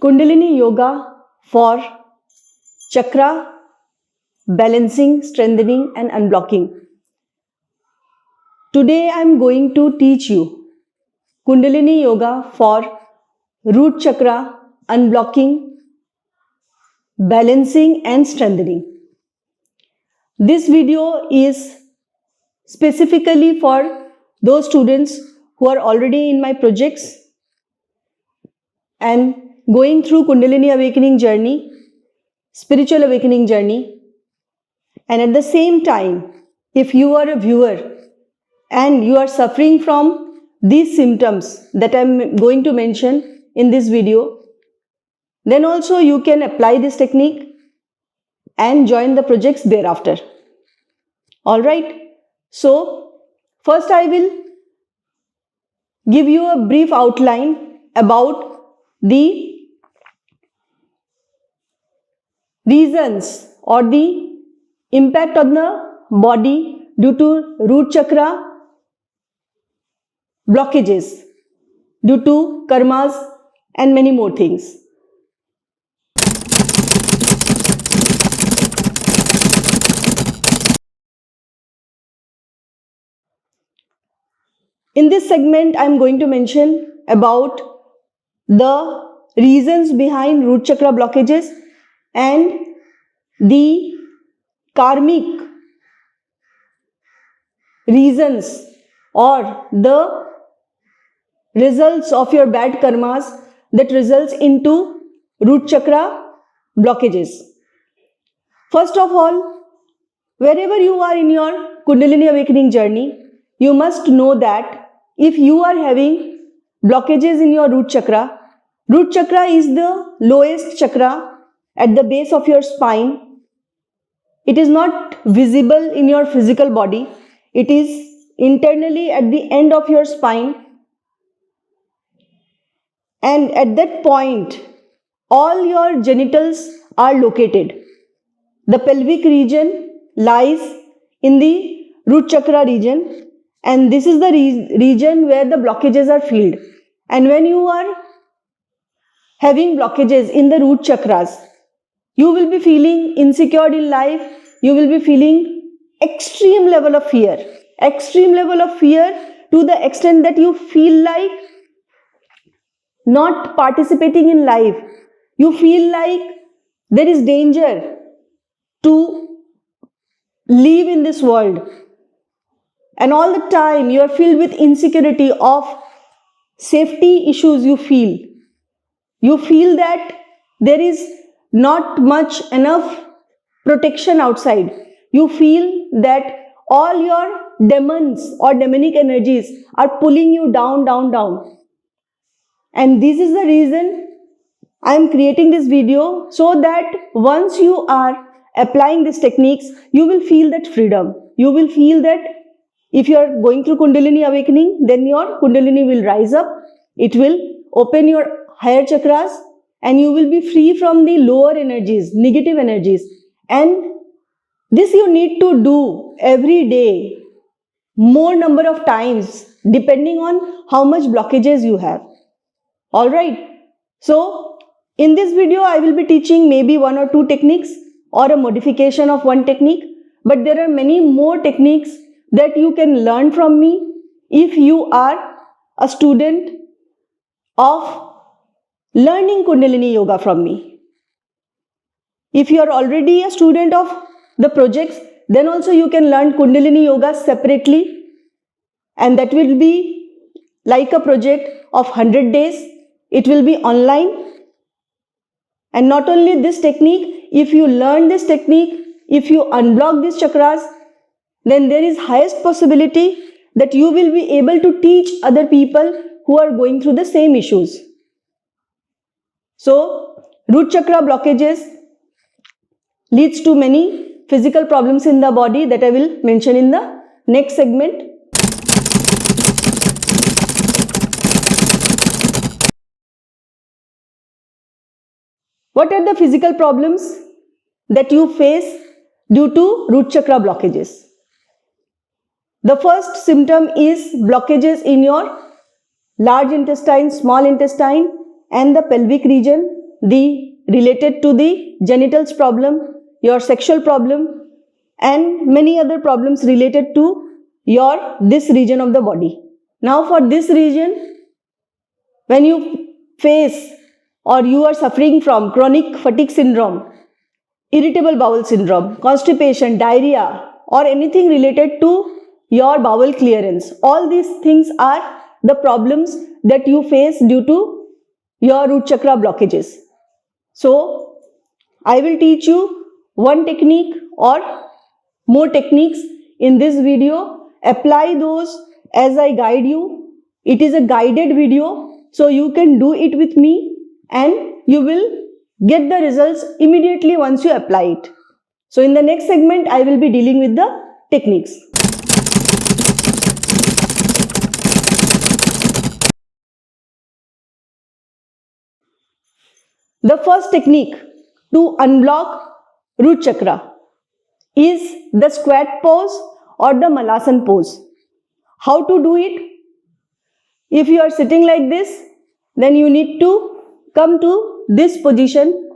Kundalini Yoga for chakra balancing, strengthening and unblocking. Today I am going to teach you Kundalini Yoga for root chakra unblocking, balancing and strengthening. This video is specifically for those students who are already in my projects and going through Kundalini awakening journey, spiritual awakening journey, and at the same time, if you are a viewer and you are suffering from these symptoms that I am going to mention in this video, then also you can apply this technique and join the projects thereafter. Alright, so first I will give you a brief outline about the reasons or the impact on the body due to root chakra blockages, due to karmas and many more things. In this segment, I am going to mention about the reasons behind root chakra blockages and the karmic reasons or the results of your bad karmas that results into root chakra blockages. First of all, wherever you are in your Kundalini awakening journey, you must know that if you are having blockages in your root chakra is the lowest chakra at the base of your spine. It is not visible in your physical body. It is internally at the end of your spine. And at that point, all your genitals are located. The pelvic region lies in the root chakra region, and this is the region where the blockages are filled. And when you are having blockages in the root chakras, you will be feeling insecure in life, you will be feeling extreme level of fear to the extent that you feel like not participating in life. You feel like there is danger to live in this world. And all the time you are filled with insecurity of safety issues you feel. You feel that there is not much enough protection outside. You feel that all your demons or demonic energies are pulling you down. And this is the reason I am creating this video, so that once you are applying these techniques, you will feel that freedom. You will feel that if you are going through Kundalini awakening, then your Kundalini will rise up. It will open your higher chakras and you will be free from the lower energies, negative energies. And this you need to do every day, more number of times, depending on how much blockages you have. Alright, so in this video I will be teaching maybe one or two techniques or a modification of one technique, but there are many more techniques that you can learn from me if you are a student of learning Kundalini Yoga from me. If you are already a student of the projects, then also you can learn Kundalini Yoga separately, and that will be like a project of 100 days. It will be online. And not only this technique, if you learn this technique, if you unblock these chakras, then there is highest possibility that you will be able to teach other people who are going through the same issues. So, root chakra blockages leads to many physical problems in the body that I will mention in the next segment. What are the physical problems that you face due to root chakra blockages? The first symptom is blockages in your large intestine, small intestine and the pelvic region. the related to the genitals problem, your sexual problem, and many other problems related to your this region of the body. Now for this region, when you face or you are suffering from chronic fatigue syndrome, irritable bowel syndrome, constipation, diarrhea, or anything related to your bowel clearance, all these things are the problems that you face due to your root chakra blockages. So, I will teach you one technique or more techniques in this video. Apply those as I guide you. It is a guided video, so you can do it with me and you will get the results immediately once you apply it. So in the next segment, I will be dealing with the techniques. The first technique to unblock root chakra is the squat pose or the Malasan pose. How to do it? If you are sitting like this, then you need to come to this position,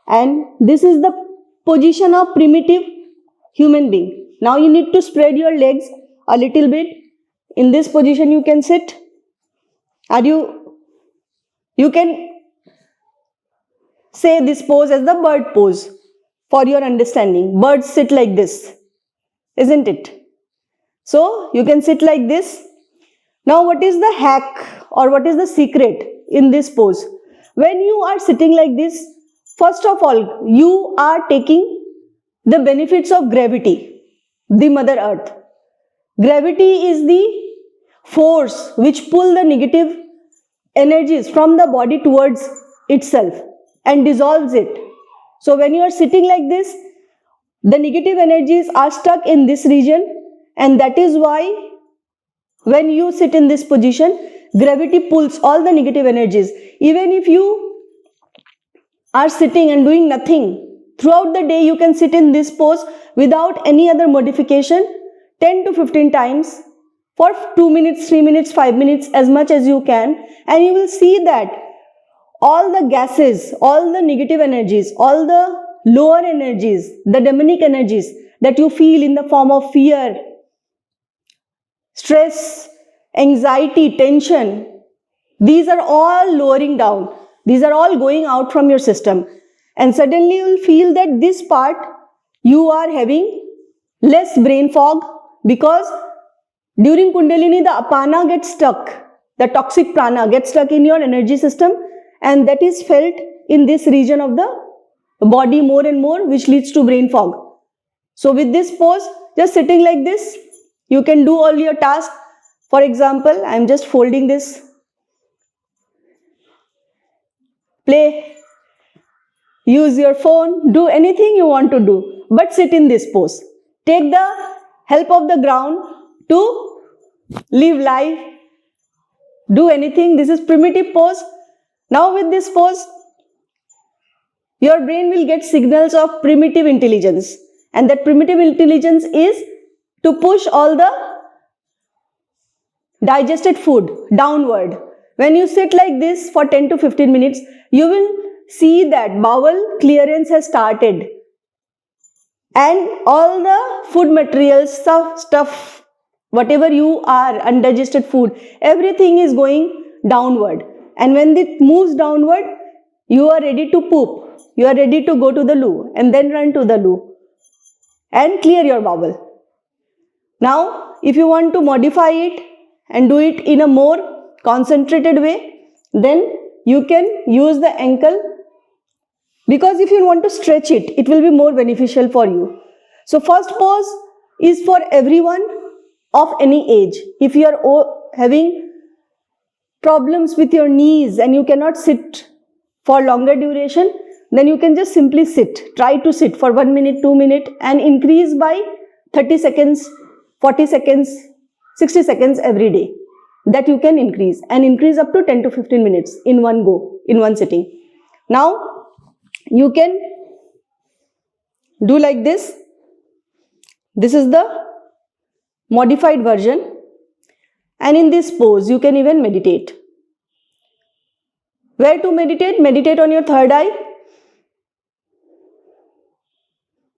and this is the position of primitive human being. Now you need to spread your legs a little bit. In this position you can sit. You can say this pose as the bird pose for your understanding. Birds sit like this, isn't it? So you can sit like this. Now what is the hack or what is the secret in this pose? When you are sitting like this, first of all, you are taking the benefits of gravity, the Mother Earth. Gravity is the force which pulls the negative energies from the body towards itself and dissolves it. So when you are sitting like this, the negative energies are stuck in this region, and that is why when you sit in this position, gravity pulls all the negative energies. Even if you are sitting and doing nothing, throughout the day you can sit in this pose without any other modification 10 to 15 times for 2 minutes, 3 minutes, 5 minutes, as much as you can, and you will see that all the gases, all the negative energies, all the lower energies, the demonic energies that you feel in the form of fear, stress, anxiety, tension, these are all lowering down. These are all going out from your system. And suddenly you will feel that this part you are having less brain fog, because during Kundalini the apana gets stuck. The toxic prana gets stuck in your energy system, and that is felt in this region of the body more and more, which leads to brain fog. So with this pose, just sitting like this, you can do all your tasks. For example, I am just folding this. Play, use your phone, do anything you want to do, but sit in this pose. Take the help of the ground to live life, do anything. This is primitive pose. Now with this pose, your brain will get signals of primitive intelligence, and that primitive intelligence is to push all the digested food downward. When you sit like this for 10 to 15 minutes, you will see that bowel clearance has started, and all the food materials, stuff, whatever you are, undigested food, everything is going downward. And when it moves downward, you are ready to poop. You are ready to go to the loo and then run to the loo and clear your bowel. Now, if you want to modify it and do it in a more concentrated way, then you can use the ankle, because if you want to stretch it, it will be more beneficial for you. So first pose is for everyone of any age. If you are having problems with your knees and you cannot sit for longer duration, then you can just simply sit. Try to sit for 1 minute, 2 minutes, and increase by 30 seconds, 40 seconds, 60 seconds every day. That you can increase, and increase up to 10 to 15 minutes in one go, in one sitting. Now you can do like this. This is the modified version, and in this pose you can even meditate. Where to meditate? Meditate on your third eye.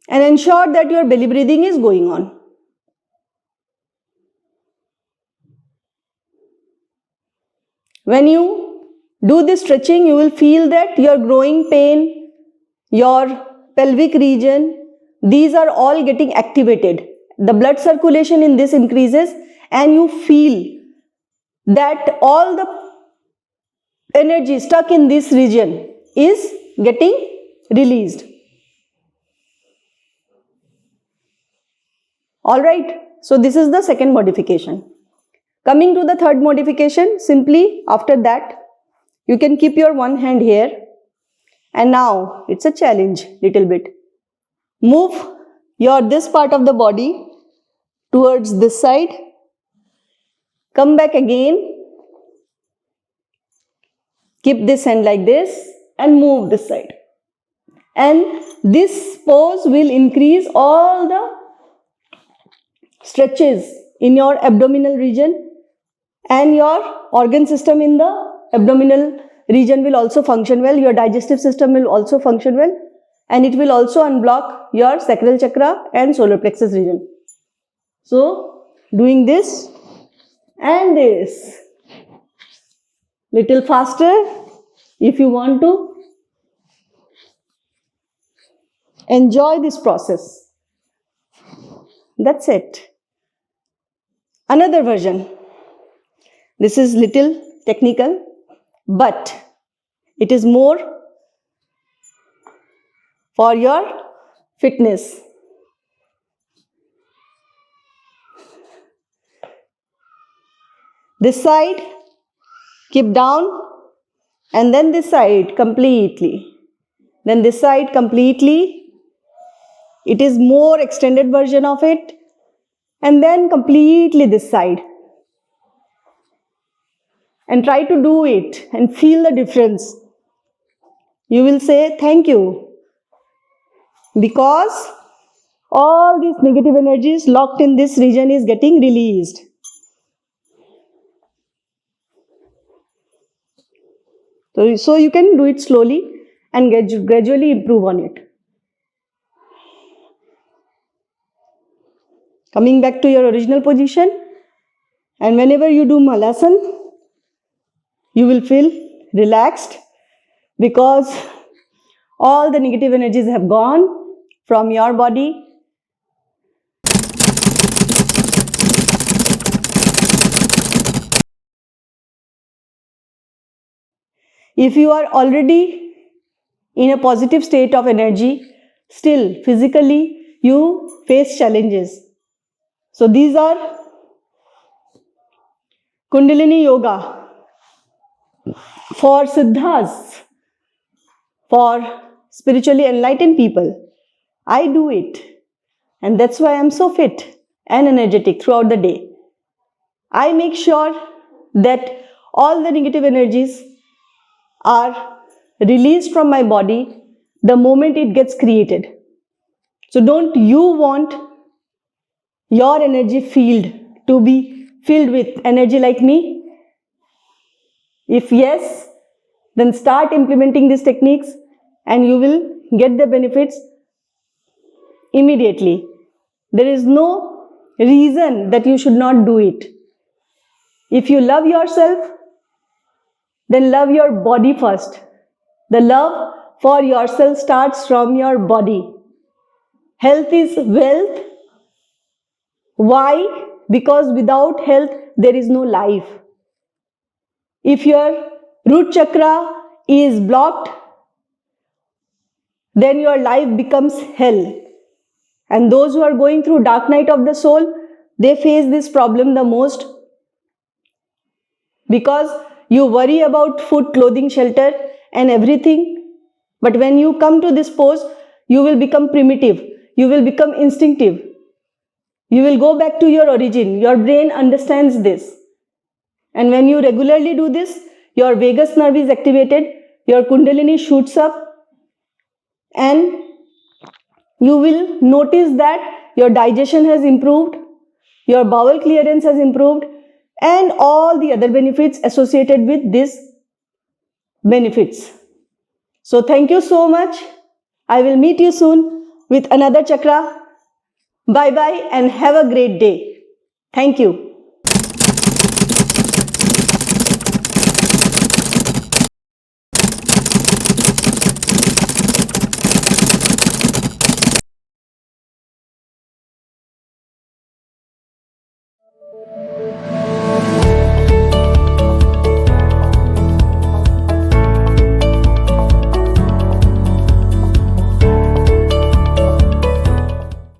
And ensure that your belly breathing is going on. When you do this stretching, you will feel that your growing pain, your pelvic region, these are all getting activated. The blood circulation in this increases and you feel that all the energy stuck in this region is getting released. Alright, so this is the second modification. Coming to the third modification, simply after that, you can keep your one hand here. And now, it's a challenge little bit. Move this part of the body towards this side. Come back again. Keep this hand like this and move this side. And this pose will increase all the stretches in your abdominal region, and your organ system in the abdominal region will also function well. Your digestive system will also function well, and it will also unblock your sacral chakra and solar plexus region. So, doing this and this, little faster if you want to enjoy this process. That's it. Another version. This is little technical, but it is more for your fitness. This side, keep down, and then this side completely. Then this side completely. It is more extended version of it. And then completely this side. And try to do it and feel the difference. You will say thank you, because all these negative energies locked in this region is getting released. So you can do it slowly and gradually improve on it. Coming back to your original position, and whenever you do Malasana, you will feel relaxed because all the negative energies have gone from your body. If you are already in a positive state of energy, still physically you face challenges. So these are Kundalini Yoga for Siddhas, for spiritually enlightened people. I do it, and that's why I'm so fit and energetic throughout the day. I make sure that all the negative energies are released from my body the moment it gets created. So don't you want your energy field to be filled with energy like me? If yes, then start implementing these techniques and you will get the benefits immediately. There is no reason that you should not do it. If you love yourself, then love your body first. The love for yourself starts from your body. Health is wealth. Why? Because without health, there is no life. If your root chakra is blocked, then your life becomes hell. And those who are going through dark night of the soul, they face this problem the most, because you worry about food, clothing, shelter and everything. But when you come to this pose, you will become primitive. You will become instinctive. You will go back to your origin. Your brain understands this. And when you regularly do this, your vagus nerve is activated, your kundalini shoots up, and you will notice that your digestion has improved, your bowel clearance has improved, and all the other benefits associated with this benefits. So thank you so much. I will meet you soon with another chakra. Bye bye and have a great day. Thank you.